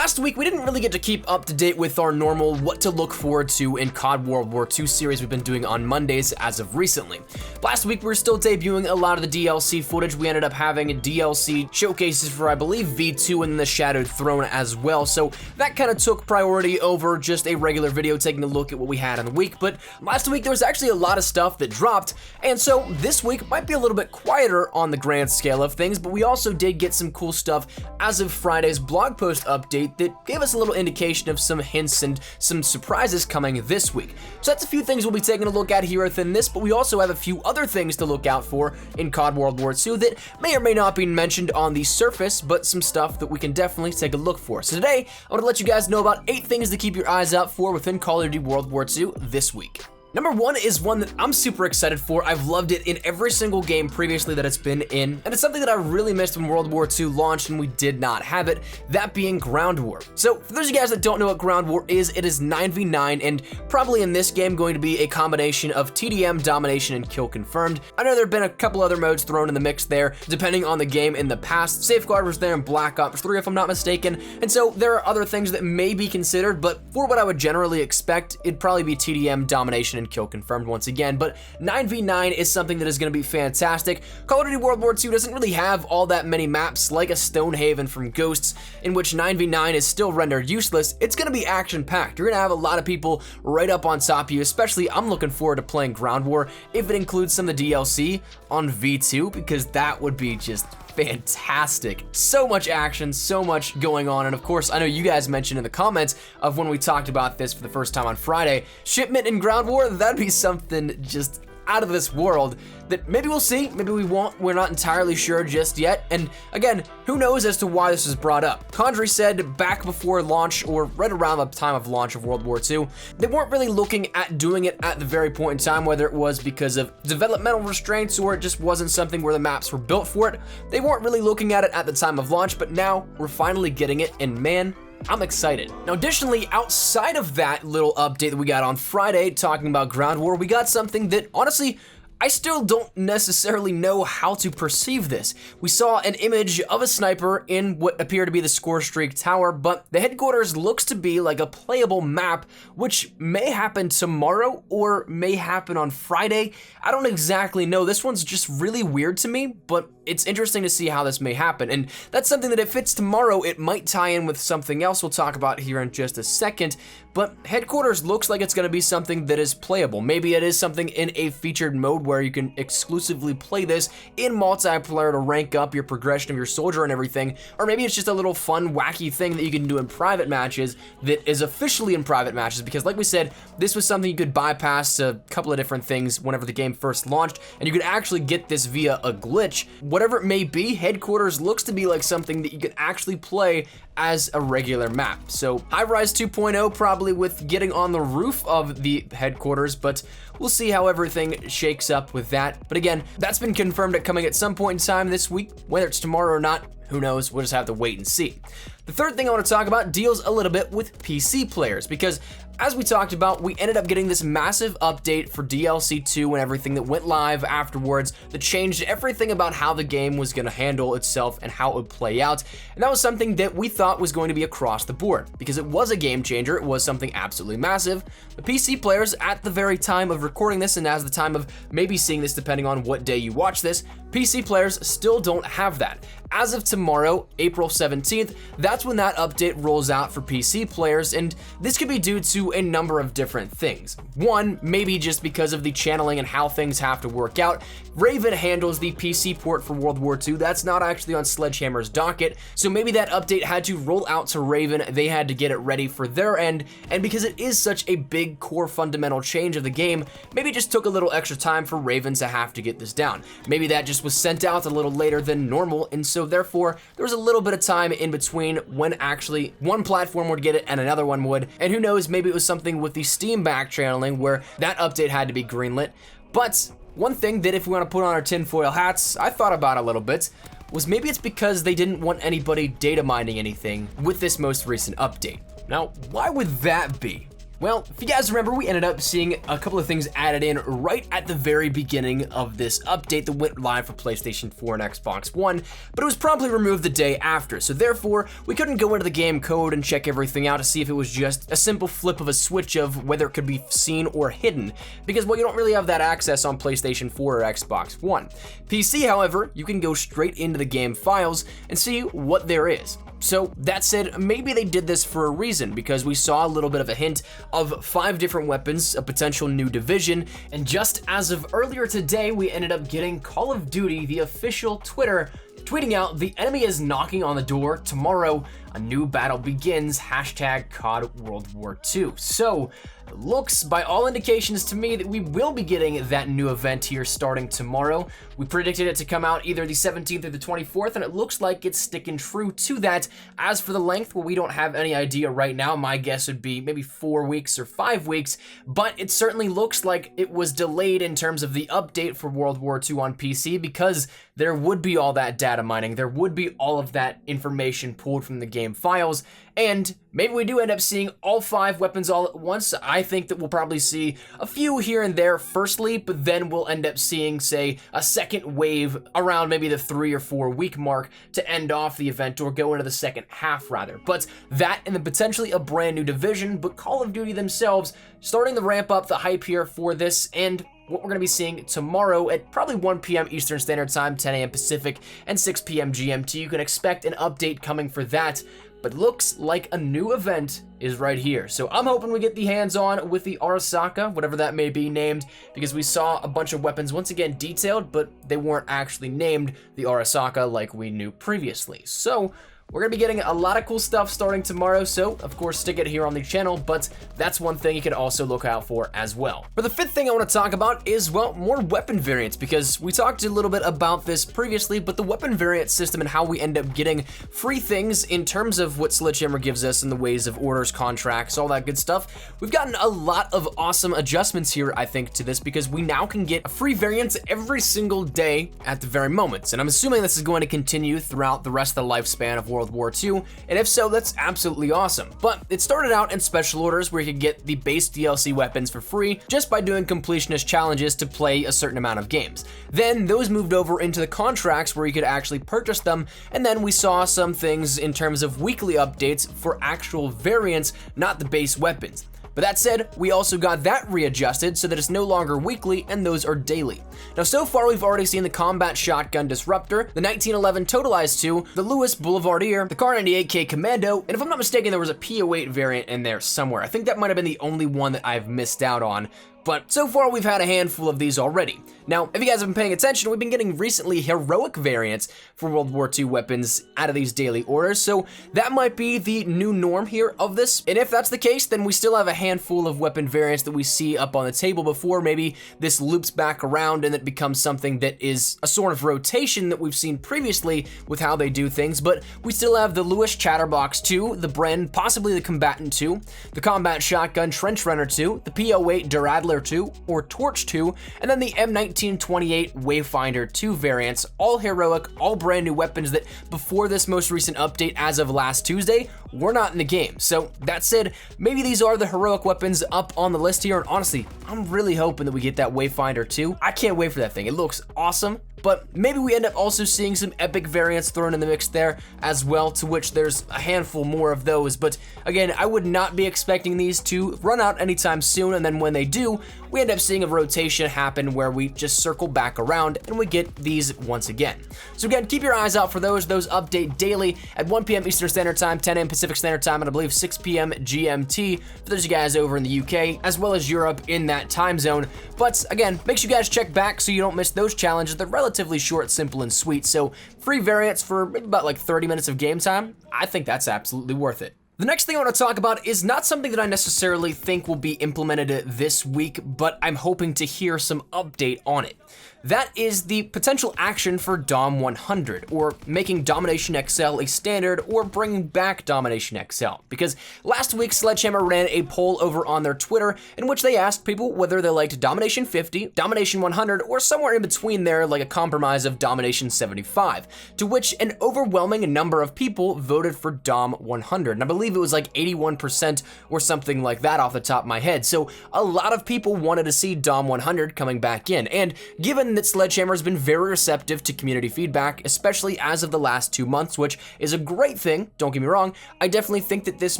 Last week, we didn't really get to keep up to date with our normal what to look forward to in COD World War II series we've been doing on Mondays as of recently. Last week, we were still debuting a lot of the DLC footage. We ended up having DLC showcases for, I believe, V2 and the Shadowed Throne as well, so that kind of took priority over just a regular video taking a look at what we had in the week. But last week, there was actually a lot of stuff that dropped, and so this week might be a little bit quieter on the grand scale of things, but we also did get some cool stuff as of Friday's blog post update that gave us a little indication of some hints and some surprises coming this week. So that's a few things we'll be taking a look at here within this, but we also have a few other things to look out for in COD World War II that may or may not be mentioned on the surface, but some stuff that we can definitely take a look for. So today, I want to let you guys know about 8 things to keep your eyes out for within Call of Duty World War II this week. Number 1 is one that I'm super excited for. I've loved it in every single game previously that it's been in, and it's something that I really missed when World War II launched and we did not have it, that being Ground War. So for those of you guys that don't know what Ground War is, it is 9v9 and probably in this game going to be a combination of TDM, domination, and kill confirmed. I know there have been a couple other modes thrown in the mix there, depending on the game in the past. Safeguard was there in Black Ops 3 if I'm not mistaken, and so there are other things that may be considered, but for what I would generally expect, it'd probably be TDM, domination, and kill confirmed once again. But 9v9 is something that is going to be fantastic. Call of Duty World War II doesn't really have all that many maps like a Stonehaven from Ghosts, in which 9v9 is still rendered useless. It's going to be action-packed. You're going to have a lot of people right up on top of you, especially I'm looking forward to playing Ground War if it includes some of the DLC on V2, because that would be just fantastic. So much action, so much going on, and of course, I know you guys mentioned in the comments of when we talked about this for the first time on Friday, shipment in Ground War, that'd be something just out of this world that maybe we'll see, maybe we won't, we're not entirely sure just yet. And again, who knows as to why this was brought up. Condrey said back before launch, or right around the time of launch of World War II, they weren't really looking at doing it at the very point in time, whether it was because of developmental restraints or it just wasn't something where the maps were built for it. They weren't really looking at it at the time of launch, but now we're finally getting it, and man, I'm excited. Now, additionally, outside of that little update that we got on Friday talking about Ground War, we got something that, honestly, I still don't necessarily know how to perceive this. We saw an image of a sniper in what appeared to be the Score Streak Tower, but the headquarters looks to be like a playable map, which may happen tomorrow or may happen on Friday. I don't exactly know. This one's just really weird to me, but it's interesting to see how this may happen. And that's something that if it's tomorrow, it might tie in with something else we'll talk about here in just a second. But headquarters looks like it's going to be something that is playable. Maybe it is something in a featured mode where you can exclusively play this in multiplayer to rank up your progression of your soldier and everything. Or maybe it's just a little fun, wacky thing that you can do in private matches that is officially in private matches. Because like we said, this was something you could bypass a couple of different things whenever the game first launched, and you could actually get this via a glitch. Whatever it may be, headquarters looks to be like something that you can actually play as a regular map. So High Rise 2.0 probably with getting on the roof of the headquarters, but we'll see how everything shakes up with that. But again, that's been confirmed at coming at some point in time this week. Whether it's tomorrow or not, who knows? We'll just have to wait and see. The third thing I want to talk about deals a little bit with PC players, because as we talked about, we ended up getting this massive update for DLC 2 and everything that went live afterwards that changed everything about how the game was going to handle itself and how it would play out. And that was something that we thought was going to be across the board, because it was a game changer. It was something absolutely massive. The PC players, at the very time of recording this and as the time of maybe seeing this depending on what day you watch this, PC players still don't have that. As of tomorrow, April 17th, that's when that update rolls out for PC players, and this could be due to a number of different things. One, maybe just because of the channeling and how things have to work out. Raven handles the PC port for World War II. That's not actually on Sledgehammer's docket, so maybe that update had to roll out to Raven. They had to get it ready for their end, and because it is such a big core fundamental change of the game, maybe it just took a little extra time for Raven to have to get this down. Maybe that just was sent out a little later than normal, and so therefore there was a little bit of time in between when actually one platform would get it and another one would, and who knows, maybe it was something with the Steam back channeling where that update had to be greenlit. But one thing that if we want to put on our tinfoil hats, I thought about a little bit, was maybe it's because they didn't want anybody data mining anything with this most recent update. Now, why would that be? Well, if you guys remember, we ended up seeing a couple of things added in right at the very beginning of this update that went live for PlayStation 4 and Xbox One, but it was promptly removed the day after, so therefore, we couldn't go into the game code and check everything out to see if it was just a simple flip of a switch of whether it could be seen or hidden, because, well, you don't really have that access on PlayStation 4 or Xbox One. PC, however, you can go straight into the game files and see what there is. So that said, maybe they did this for a reason, because we saw a little bit of a hint of 5 different weapons, a potential new division, and just as of earlier today, we ended up getting Call of Duty, the official Twitter, tweeting out, "The enemy is knocking on the door. Tomorrow, a new battle begins. Hashtag COD WW2. So, it looks by all indications to me that we will be getting that new event here starting tomorrow. We predicted it to come out either the 17th or the 24th, and it looks like it's sticking true to that. As for the length, well, we don't have any idea right now. My guess would be maybe 4 weeks or 5 weeks, but it certainly looks like it was delayed in terms of the update for World War II on PC, because there would be all that data mining, there would be all of that information pulled from the game files, and maybe we do end up seeing all 5 weapons all at once. I think that we'll probably see a few here and there firstly, but then we'll end up seeing, say, a second wave around maybe the 3 or 4 week mark to end off the event, or go into the second half rather. But that and then potentially a brand new division, but Call of Duty themselves starting to ramp up the hype here for this, and what we're going to be seeing tomorrow at probably 1 p.m. Eastern Standard Time, 10 a.m. Pacific, and 6 p.m. GMT. You can expect an update coming for that, but looks like a new event is right here. So I'm hoping we get the hands on with the Arasaka, whatever that may be named, because we saw a bunch of weapons once again detailed, but they weren't actually named the Arasaka like we knew previously. So we're going to be getting a lot of cool stuff starting tomorrow, so of course stick it here on the channel, but that's one thing you can also look out for as well. For the 5th thing I want to talk about is, well, more weapon variants, because we talked a little bit about this previously, but the weapon variant system and how we end up getting free things in terms of what Sledgehammer gives us in the ways of orders, contracts, all that good stuff. We've gotten a lot of awesome adjustments here, I think, to this, because we now can get free variants every single day at the very moment, and I'm assuming this is going to continue throughout the rest of the lifespan of World War II, and if so, that's absolutely awesome. But it started out in special orders where you could get the base DLC weapons for free just by doing completionist challenges to play a certain amount of games. Then those moved over into the contracts where you could actually purchase them, and then we saw some things in terms of weekly updates for actual variants, not the base weapons. But that said, we also got that readjusted so that it's no longer weekly and those are daily. Now, so far we've already seen the Combat Shotgun Disruptor, the 1911 Totalized 2, the Lewis Boulevardier, the Kar 98K Commando, and if I'm not mistaken, there was a PO8 variant in there somewhere. I think that might have been the only one that I've missed out on. But so far, we've had a handful of these already. Now, if you guys have been paying attention, we've been getting recently heroic variants for World War II weapons out of these daily orders, so that might be the new norm here of this. And if that's the case, then we still have a handful of weapon variants that we see up on the table before maybe this loops back around and it becomes something that is a sort of rotation that we've seen previously with how they do things. But we still have the Lewis Chatterbox 2, the Bren, possibly the Combatant 2, the Combat Shotgun Trench Runner 2, the PO8 Duradler 2 or Torch 2, and then the M1928 Wayfinder 2 variants, all heroic, all brand new weapons that before this most recent update as of last Tuesday were not in the game. So that said, maybe these are the heroic weapons up on the list here, and honestly, I'm really hoping that we get that Wayfinder 2. I can't wait for that thing. It looks awesome. But maybe we end up also seeing some epic variants thrown in the mix there as well, to which there's a handful more of those. But again, I would not be expecting these to run out anytime soon, and then when they do, we end up seeing a rotation happen where we just circle back around and we get these once again. So again, keep your eyes out for those. Those update daily at 1 p.m. Eastern Standard Time, 10 a.m. Pacific Standard Time, and I believe 6 p.m. GMT for those of you guys over in the UK, as well as Europe in that time zone. But again, make sure you guys check back so you don't miss those challenges. They're relatively short, simple, and sweet, so free variants for maybe about like 30 minutes of game time, I think that's absolutely worth it. The next thing I want to talk about is not something that I necessarily think will be implemented this week, but I'm hoping to hear some update on it. that is the potential action for Dom 100, or making Domination XL a standard, or bringing back Domination XL. Because last week, Sledgehammer ran a poll over on their Twitter in which they asked people whether they liked Domination 50, Domination 100, or somewhere in between there, like a compromise of Domination 75, to which an overwhelming number of people voted for Dom 100. And I believe it was like 81% or something like that off the top of my head. So a lot of people wanted to see Dom 100 coming back in. And given that Sledgehammer has been very receptive to community feedback, especially as of the last 2 months, which is a great thing, don't get me wrong, I definitely think that this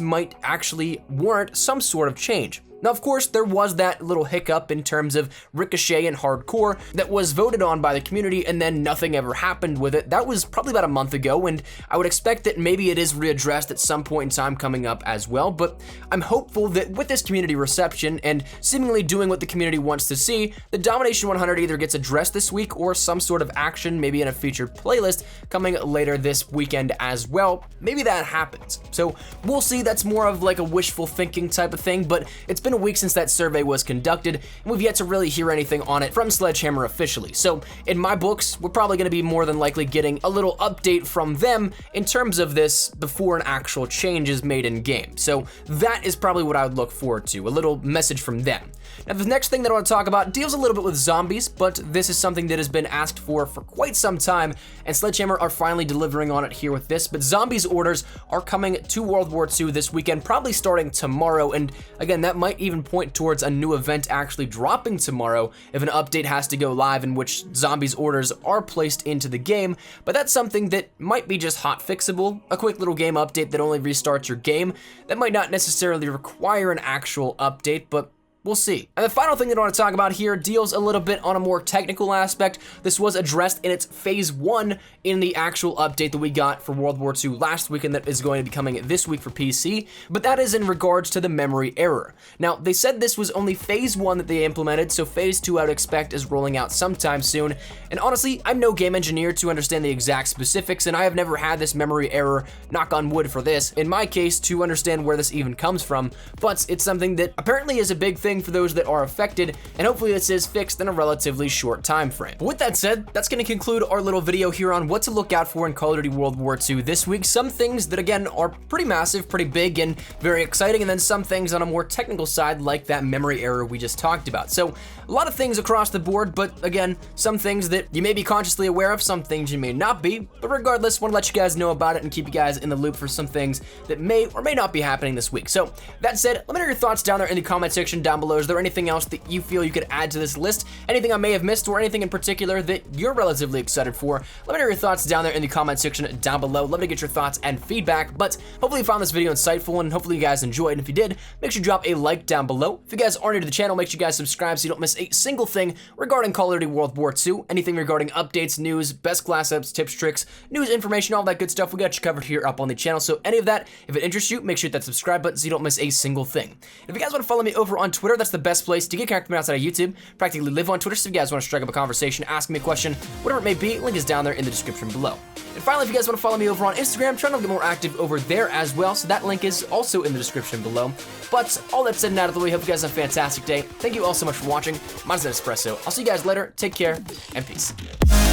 might actually warrant some sort of change. Now, of course, there was that little hiccup in terms of Ricochet and Hardcore that was voted on by the community, and then nothing ever happened with it. That was probably about a month ago, and I would expect that maybe it is readdressed at some point in time coming up as well, but I'm hopeful that with this community reception and seemingly doing what the community wants to see, the Domination 100 either gets addressed this week or some sort of action, maybe in a featured playlist coming later this weekend as well. Maybe that happens. So we'll see. That's more of like a wishful thinking type of thing, but it's been a week since that survey was conducted, and we've yet to really hear anything on it from Sledgehammer officially. So in my books, we're probably going to be more than likely getting a little update from them in terms of this before an actual change is made in game. So that is probably what I would look forward to, a little message from them. Now, the next thing that I want to talk about deals a little bit with zombies, but this is something that has been asked for quite some time, and Sledgehammer are finally delivering on it here with this. But zombies orders are coming to World War II this weekend, probably starting tomorrow, and again, that might even point towards a new event actually dropping tomorrow if an update has to go live in which zombies orders are placed into the game. But that's something that might be just hot fixable, a quick little game update that only restarts your game. That might not necessarily require an actual update, but we'll see. And the final thing that I want to talk about here deals a little bit on a more technical aspect. This was addressed in its phase 1 in the actual update that we got for World War II last week, and that is going to be coming this week for PC, but that is in regards to the memory error. Now, they said this was only phase 1 that they implemented, so phase 2 I would expect is rolling out sometime soon. And honestly, I'm no game engineer to understand the exact specifics, and I have never had this memory error, knock on wood for this, in my case, to understand where this even comes from, but it's something that apparently is a big thing for those that are affected, and hopefully this is fixed in a relatively short time frame. But with that said, that's going to conclude our little video here on what to look out for in Call of Duty World War II this week. Some things that again are pretty massive, pretty big, and very exciting, and then some things on a more technical side like that memory error we just talked about. So a lot of things across the board, but again, some things that you may be consciously aware of, some things you may not be, but regardless, want to let you guys know about it and keep you guys in the loop for some things that may or may not be happening this week. So that said, let me know your thoughts down there in the comment section down below. Is there anything else that you feel you could add to this list? Anything I may have missed, or anything in particular that you're relatively excited for? Let me know your thoughts down there in the comment section down below. Love to get your thoughts and feedback, but hopefully you found this video insightful, and hopefully you guys enjoyed. And if you did, make sure you drop a like down below. If you guys are new to the channel, make sure you guys subscribe so you don't miss a single thing regarding Call of Duty World War II. Anything regarding updates, news, best class ups, tips, tricks, news, information, all that good stuff, we got you covered here up on the channel. So any of that, if it interests you, make sure you hit that subscribe button so you don't miss a single thing. And if you guys want to follow me over on Twitter, that's the best place to get connected with me outside of YouTube. Practically live on Twitter, so if you guys want to strike up a conversation, ask me a question, whatever it may be, link is down there in the description below. And finally, if you guys want to follow me over on Instagram, I'm trying to get more active over there as well, so that link is also in the description below. But all that said and out of the way, hope you guys have a fantastic day. Thank you all so much for watching. My name is Espresso. I'll see you guys later. Take care, and peace.